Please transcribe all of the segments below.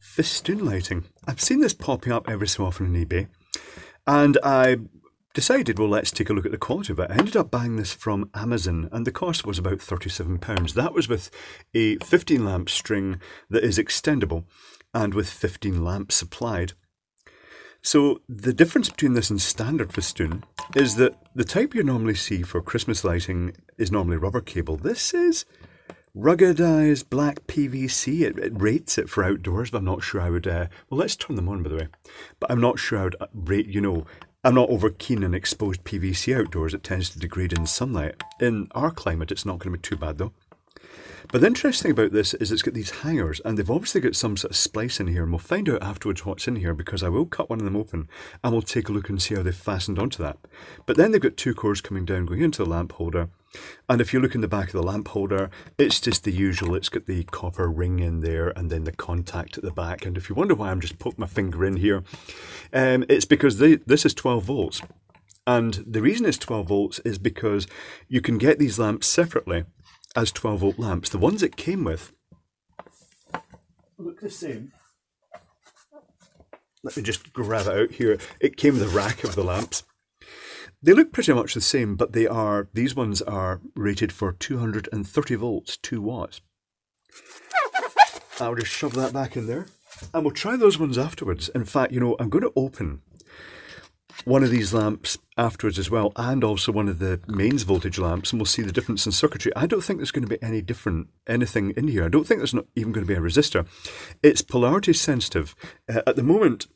festoon lighting. I've seen this popping up every so often on eBay, and I decided, well, let's take a look at the quality of it. I ended up buying this from Amazon, and the cost was about £37. That was with a 15 lamp string that is extendable and with 15 lamps supplied. So the difference between this and standard festoon is that the type you normally see for Christmas lighting is normally rubber cable. This is ruggedized black PVC. It rates it for outdoors, but I'm not sure I would, well, let's turn them on, by the way. But I'm not sure I would rate, you know, I'm not over keen on exposed PVC outdoors. It tends to degrade in sunlight. In our climate, it's not going to be too bad, though. But the interesting thing about this is it's got these hangers, and they've obviously got some sort of splice in here, and we'll find out afterwards what's in here, because I will cut one of them open and we'll take a look and see how they've fastened onto that. But then they've got two cores coming down going into the lamp holder, and if you look in the back of the lamp holder, it's just the usual. It's got the copper ring in there and then the contact at the back. And if you wonder why I'm just poking my finger in here, it's because this is 12 volts. And the reason it's 12 volts is because you can get these lamps separately as 12 volt lamps. The ones it came with look the same. Let me just grab it out here. It came with a rack of the lamps. They look pretty much the same, but these ones are rated for 230 volts, 2 watts. I'll just shove that back in there, and we'll try those ones afterwards. In fact, you know, I'm going to open one of these lamps afterwards as well, and also one of the mains voltage lamps, and we'll see the difference in circuitry. I don't think there's going to be anything in here. I don't think there's not even going to be a resistor. It's polarity sensitive. At the moment,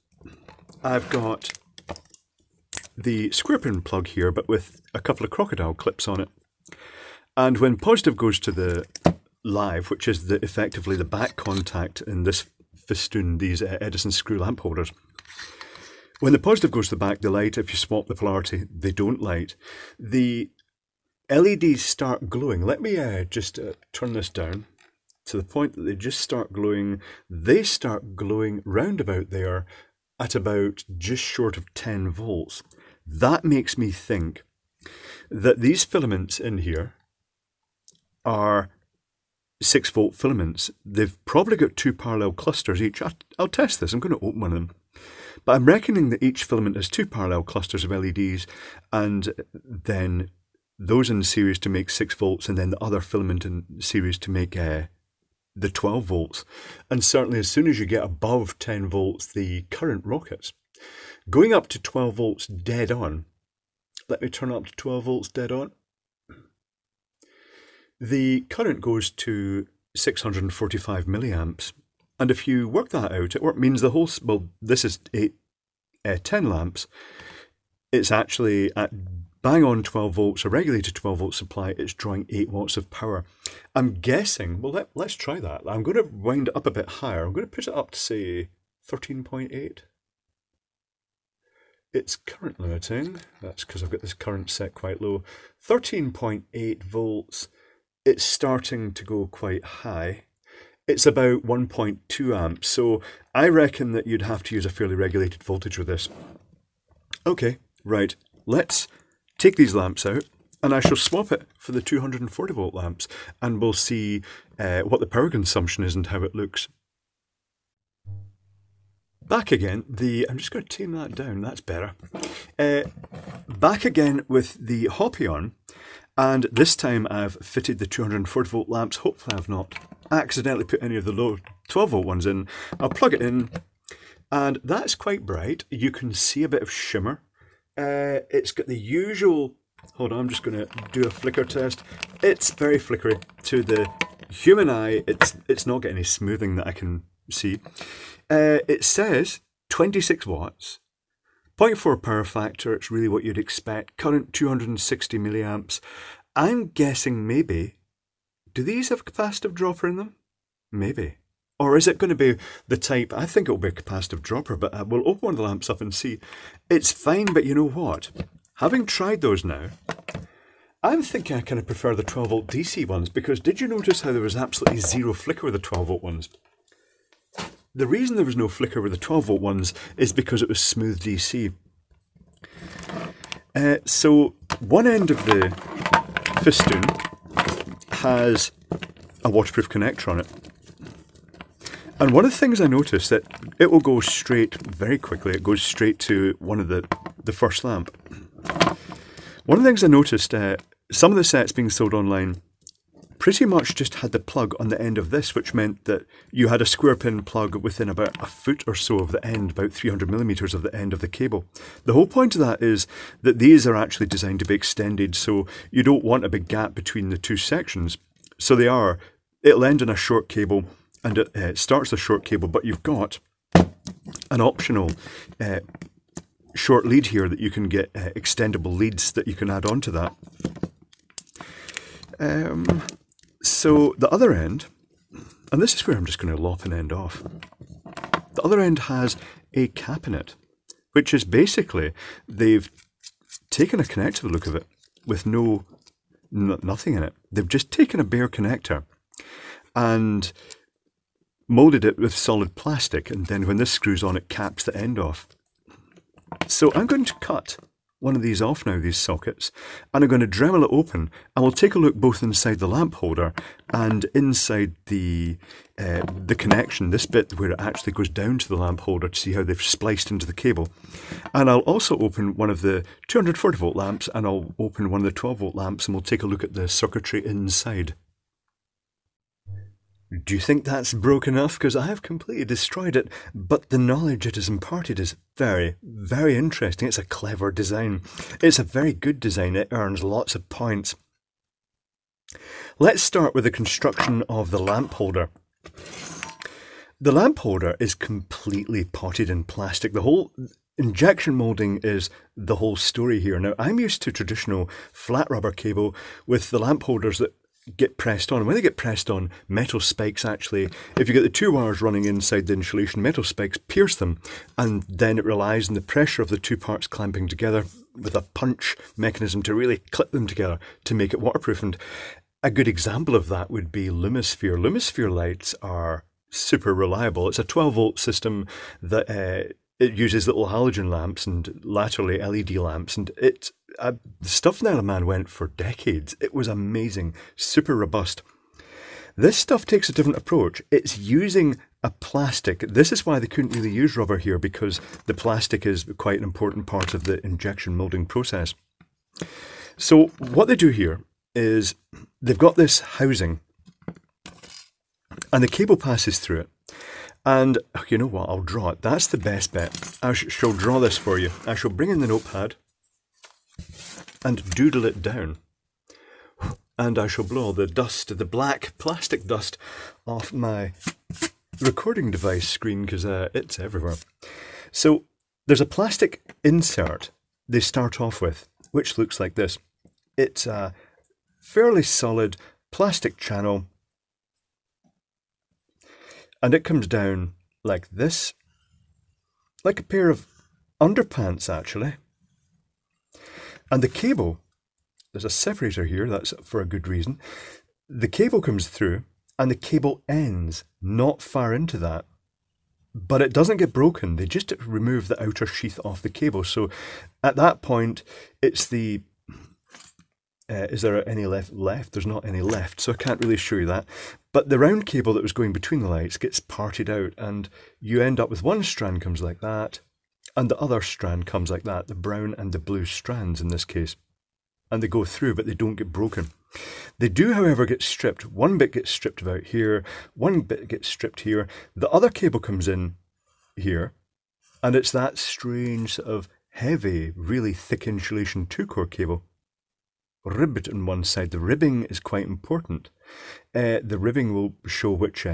I've got the square pin plug here, but with a couple of crocodile clips on it. And when positive goes to the live, which is effectively the back contact in this festoon, these Edison screw lamp holders, when the positive goes to the back, they light. If you swap the polarity, they don't light. The LEDs start glowing. Let me just turn this down to the point that they just start glowing. They start glowing round about there at about just short of 10 volts. That makes me think that these filaments in here are 6 volt filaments. They've probably got 2 parallel clusters each. I'll test this. I'm going to open one of them. But I'm reckoning that each filament has 2 parallel clusters of LEDs, and then those in series to make 6 volts, and then the other filament in series to make the 12 volts. And certainly as soon as you get above 10 volts, the current rockets. Going up to 12 volts dead on, let me turn up to 12 volts dead on. The current goes to 645 milliamps. And if you work that out, it means the whole, well, this is 10 lamps. It's actually at bang on 12 volts, a regulated 12 volt supply. It's drawing 8 watts of power. I'm guessing, well, let's try that. I'm going to wind it up a bit higher. I'm going to put it up to, say, 13.8. It's current limiting. That's because I've got this current set quite low. 13.8 volts. It's starting to go quite high. It's about 1.2 amps, so I reckon that you'd have to use a fairly regulated voltage with this. Okay, right, let's take these lamps out, and I shall swap it for the 240 volt lamps, and we'll see what the power consumption is and how it looks. Back again, I'm just going to tame that down, that's better. Back again with the hoppy on, and this time I've fitted the 240 volt lamps. Hopefully I've not accidentally put any of the low 12 volt ones in. I'll plug it in, and that's quite bright. You can see a bit of shimmer. It's got the usual, hold on, I'm just going to do a flicker test. It's very flickery. To the human eye, it's not got any smoothing that I can see. It says 26 watts, 0.4 power factor. It's really what you'd expect. Current 260 milliamps. I'm guessing maybe, do these have a capacitive dropper in them? Maybe. Or is it going to be the type, I think it'll be a capacitive dropper, but we'll open one of the lamps up and see. It's fine, but you know what? Having tried those now, I'm thinking I kind of prefer the 12 volt DC ones, because did you notice how there was absolutely zero flicker with the 12 volt ones? The reason there was no flicker with the 12 volt ones is because it was smooth DC. So one end of the festoon has a waterproof connector on it. And one of the things I noticed that it will go straight very quickly. It goes straight to one of the first lamp. One of the things I noticed, some of the sets being sold online pretty much just had the plug on the end of this, which meant that you had a square pin plug within about a foot or so of the end, about 300 millimeters of the end of the cable. The whole point of that is that these are actually designed to be extended, so you don't want a big gap between the two sections. So they are. It'll end in a short cable, and it starts a short cable, but you've got an optional short lead here that you can get extendable leads that you can add on to that. So the other end, and this is where I'm just going to lop an end off. The other end has a cap in it, which is basically they've taken a connector, the look of it, with nothing in it. They've just taken a bare connector and molded it with solid plastic, and then when this screws on, it caps the end off. So I'm going to cut one of these off now, these sockets, and I'm going to Dremel it open, and we'll take a look both inside the lamp holder and inside the connection, this bit where it actually goes down to the lamp holder, to see how they've spliced into the cable. And I'll also open one of the 240 volt lamps, and I'll open one of the 12 volt lamps, and we'll take a look at the circuitry inside. Do you think that's broke enough? Because I have completely destroyed it, but the knowledge it has imparted is very, very interesting. It's a clever design. It's a very good design. It earns lots of points. Let's start with the construction of the lamp holder. The lamp holder is completely potted in plastic. The whole injection molding is the whole story here. Now, I'm used to traditional flat rubber cable with the lamp holders that get pressed on. When they get pressed on, metal spikes actually, if you get the two wires running inside the insulation, metal spikes pierce them, and then it relies on the pressure of the two parts clamping together with a punch mechanism to really clip them together to make it waterproof. And a good example of that would be Lumisphere. Lumisphere lights are super reliable. It's a 12 volt system that it uses little halogen lamps and laterally LED lamps, and the stuff Nile Man went for decades. It was amazing, super robust. This stuff takes a different approach. It's using a plastic. This is why they couldn't really use rubber here, because the plastic is quite an important part of the injection molding process. So what they do here is they've got this housing, and the cable passes through it. And you know what, I'll draw it. That's the best bet. I shall draw this for you. I shall bring in the notepad and doodle it down. And I shall blow the dust, the black plastic dust, off my recording device screen, because it's everywhere. So there's a plastic insert they start off with, which looks like this. It's a fairly solid plastic channel, and it comes down like this, like a pair of underpants actually. And the cable, there's a separator here, that's for a good reason. The cable comes through, and the cable ends not far into that, but it doesn't get broken. They just remove the outer sheath off the cable. So at that point, it's the is there any left? There's not any left, so I can't really show you that. But the round cable that was going between the lights gets parted out, and you end up with one strand comes like that, and the other strand comes like that, the brown and the blue strands in this case. And they go through, but they don't get broken. They do, however, get stripped. One bit gets stripped about here, one bit gets stripped here. The other cable comes in here, and it's that strange sort of heavy, really thick insulation 2-core cable. Ribbed on one side. The ribbing is quite important. The ribbing will show which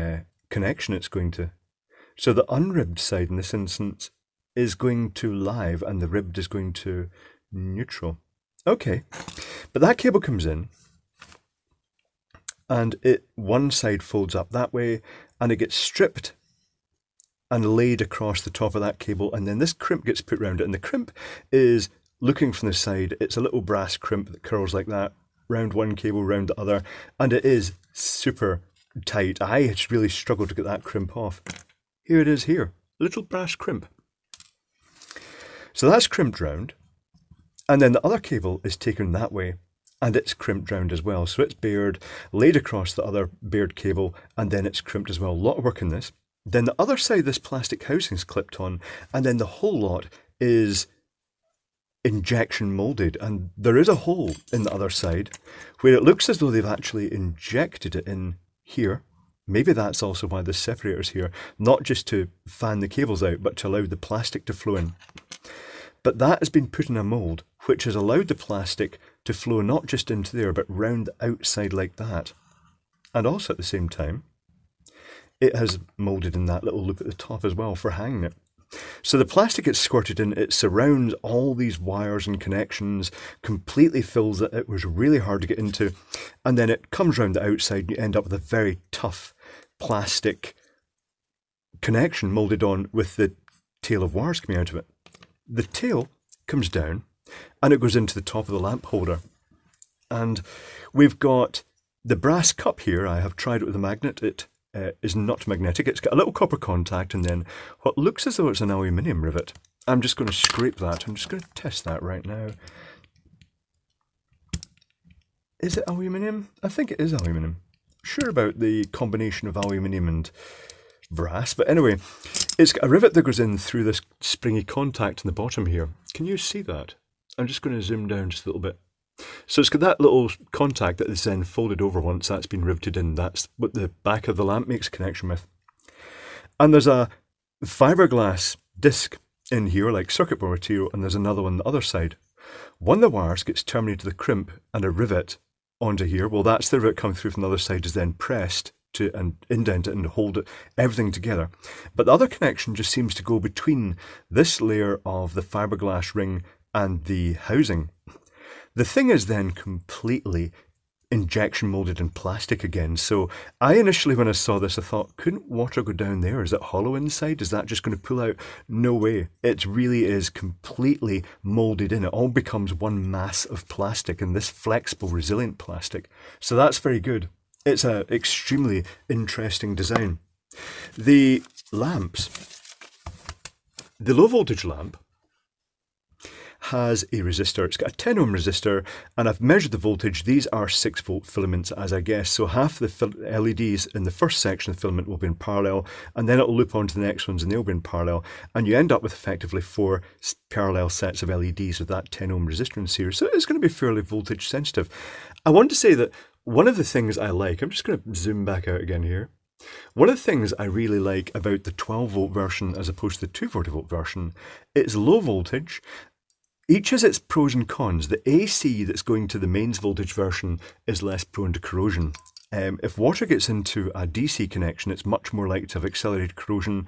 connection it's going to. So the unribbed side in this instance is going to live, and the ribbed is going to neutral. Okay, but that cable comes in, and one side folds up that way, and it gets stripped and laid across the top of that cable, and then this crimp gets put around it, and the crimp is looking from the side. It's a little brass crimp that curls like that, round one cable, round the other, and it is super tight. I had really struggled to get that crimp off. Here it is here, little brass crimp. So that's crimped round, and then the other cable is taken that way, and it's crimped round as well. So it's bared, laid across the other bared cable, and then it's crimped as well. A lot of work in this. Then the other side, this plastic housing is clipped on, and then the whole lot is injection molded, and there is a hole in the other side where it looks as though they've actually injected it in here. Maybe that's also why the separator's here, not just to fan the cables out, but to allow the plastic to flow in. But that has been put in a mould, which has allowed the plastic to flow not just into there, but round the outside like that. And also at the same time, it has moulded in that little loop at the top as well for hanging it. So the plastic gets squirted in, it surrounds all these wires and connections, completely fills it. It was really hard to get into. And then it comes round the outside and you end up with a very tough plastic connection moulded on with the tail of wires coming out of it. The tail comes down and it goes into the top of the lamp holder. And we've got the brass cup here. I have tried it with a magnet. It is not magnetic. It's got a little copper contact and then what looks as though it's an aluminium rivet. I'm just going to scrape that. I'm just going to test that right now. Is it aluminium? I think it is aluminium. Sure about the combination of aluminium and brass, but anyway, it's got a rivet that goes in through this springy contact in the bottom here. Can you see that? I'm just going to zoom down just a little bit. So it's got that little contact that is then folded over once that's been riveted in. That's what the back of the lamp makes a connection with. And there's a fiberglass disc in here, like circuit board material, and there's another one on the other side. One of the wires gets terminated with a crimp and a rivet onto here. Well, that's the rivet coming through from the other side is then pressed to and indent it and hold it, everything together. But the other connection just seems to go between this layer of the fiberglass ring and the housing. The thing is then completely injection molded in plastic again. So I initially, when I saw this, I thought, couldn't water go down there? Is it hollow inside? Is that just going to pull out? No way. It really is completely molded in. It all becomes one mass of plastic, and this flexible, resilient plastic. So that's very good. It's an extremely interesting design. The lamps, the low voltage lamp, has a resistor. It's got a 10 ohm resistor, and I've measured the voltage. These are 6 volt filaments, as I guess. So half the LEDs in the first section of the filament will be in parallel, and then it'll loop onto the next ones and they'll be in parallel. And you end up with effectively 4 parallel sets of LEDs with that 10 ohm resistance here. So it's going to be fairly voltage sensitive. I want to say that one of the things I like, I'm just going to zoom back out again here. One of the things I really like about the 12 volt version as opposed to the 240 volt version, it's low voltage. Each has its pros and cons. The AC that's going to the mains voltage version is less prone to corrosion. If water gets into a DC connection, it's much more likely to have accelerated corrosion.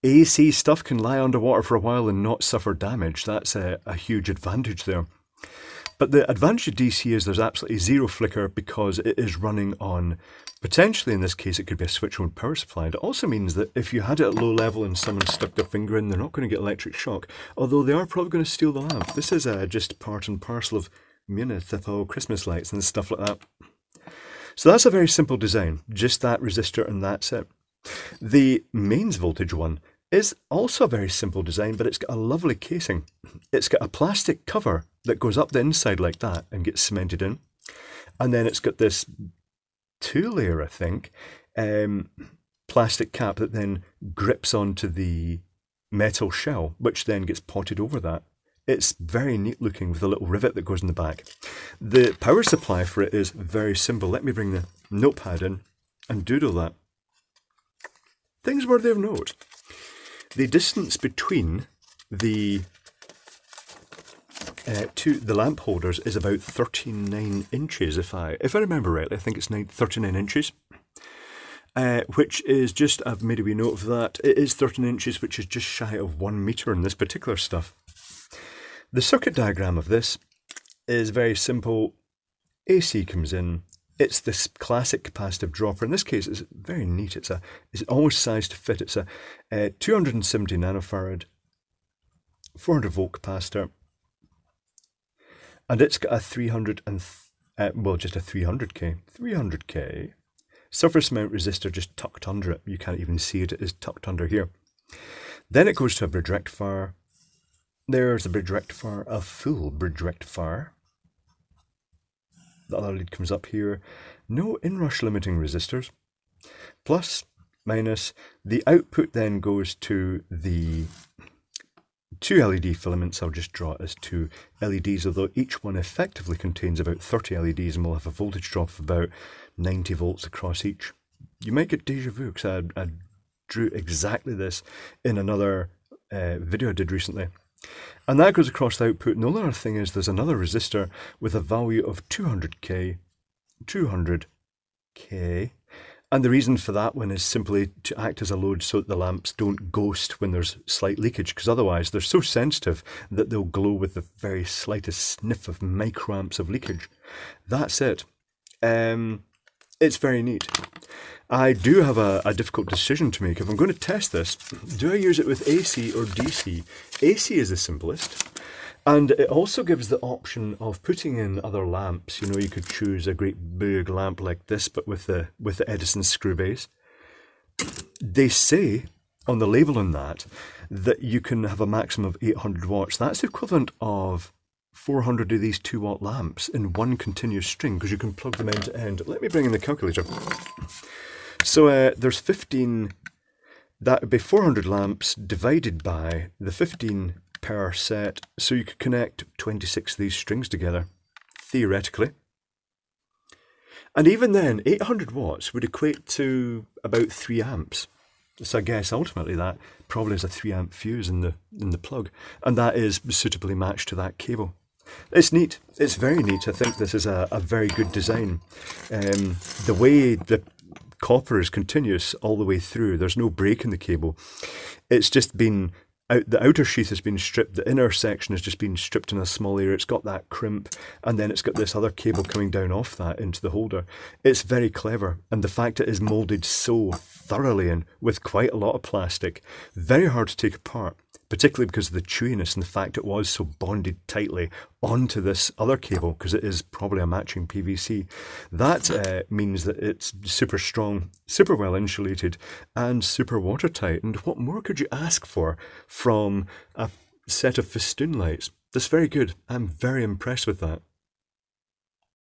AC stuff can lie underwater for a while and not suffer damage. That's a huge advantage there. But the advantage of DC is there's absolutely zero flicker because it is running on, potentially in this case, it could be a switch-on power supply. It also means that if you had it at low level and someone stuck their finger in, they're not going to get electric shock, although they are probably going to steal the lamp. This is just part and parcel of municipal Christmas lights and stuff like that. So that's a very simple design, just that resistor and that's it. The mains voltage one is also a very simple design, but it's got a lovely casing. It's got a plastic cover that goes up the inside like that and gets cemented in. And then it's got this 2-layer, I think, plastic cap that then grips onto the metal shell, which then gets potted over that. It's very neat looking with a little rivet that goes in the back. The power supply for it is very simple. Let me bring the notepad in and doodle that. Things worthy of note. The distance between the the lamp holders is about 39 inches, if I remember rightly. I think it's 39 inches, which is just, I've made a wee note of that. It is 13 inches, which is just shy of 1 meter in this particular stuff. The circuit diagram of this is very simple. AC comes in. It's this classic capacitive dropper. In this case, it's very neat. It's almost sized to fit. It's a 270 nanofarad, 400 volt capacitor, and it's got a 300 and just a 300k surface mount resistor just tucked under it. You can't even see it. It is tucked under here. Then it goes to a bridge rectifier. There's the bridge rectifier, a full bridge rectifier. The other lead comes up here. No inrush limiting resistors. Plus minus. The output then goes to the two LED filaments. I'll just draw it as two LEDs, although each one effectively contains about 30 LEDs and will have a voltage drop of about 90 volts across each. You might get deja vu because I drew exactly this in another video I did recently. And that goes across the output. And the only other thing is there's another resistor with a value of 200k. And the reason for that one is simply to act as a load so that the lamps don't ghost when there's slight leakage, because otherwise they're so sensitive that they'll glow with the very slightest sniff of microamps of leakage. That's it. It's very neat. I do have a difficult decision to make. If I'm going to test this, do I use it with AC or DC? AC is the simplest. And it also gives the option of putting in other lamps. You know, you could choose a great big lamp like this, but with the Edison screw base. They say on the label on that you can have a maximum of 800 watts. That's the equivalent of 400 of these 2-watt lamps in one continuous string, because you can plug them end to end. Let me bring in the calculator. So there's 15, that would be 400 lamps divided by the 15 per set, so you could connect 26 of these strings together, theoretically. And even then, 800 watts would equate to about 3 amps. So I guess ultimately that probably is a 3 amp fuse in the plug, and that is suitably matched to that cable. It's neat. It's very neat. I think this is a very good design. The way the copper is continuous all the way through, there's no break in the cable. It's just been the outer sheath has been stripped, the inner section has just been stripped in a small area. It's got that crimp, and then it's got this other cable coming down off that into the holder. It's very clever, and the fact it is moulded so thoroughly and with quite a lot of plastic, very hard to take apart, particularly because of the chewiness and the fact it was so bonded tightly onto this other cable, because it is probably a matching PVC. That means that it's super strong, super well insulated, and super watertight. And what more could you ask for from a set of festoon lights? That's very good. I'm very impressed with that.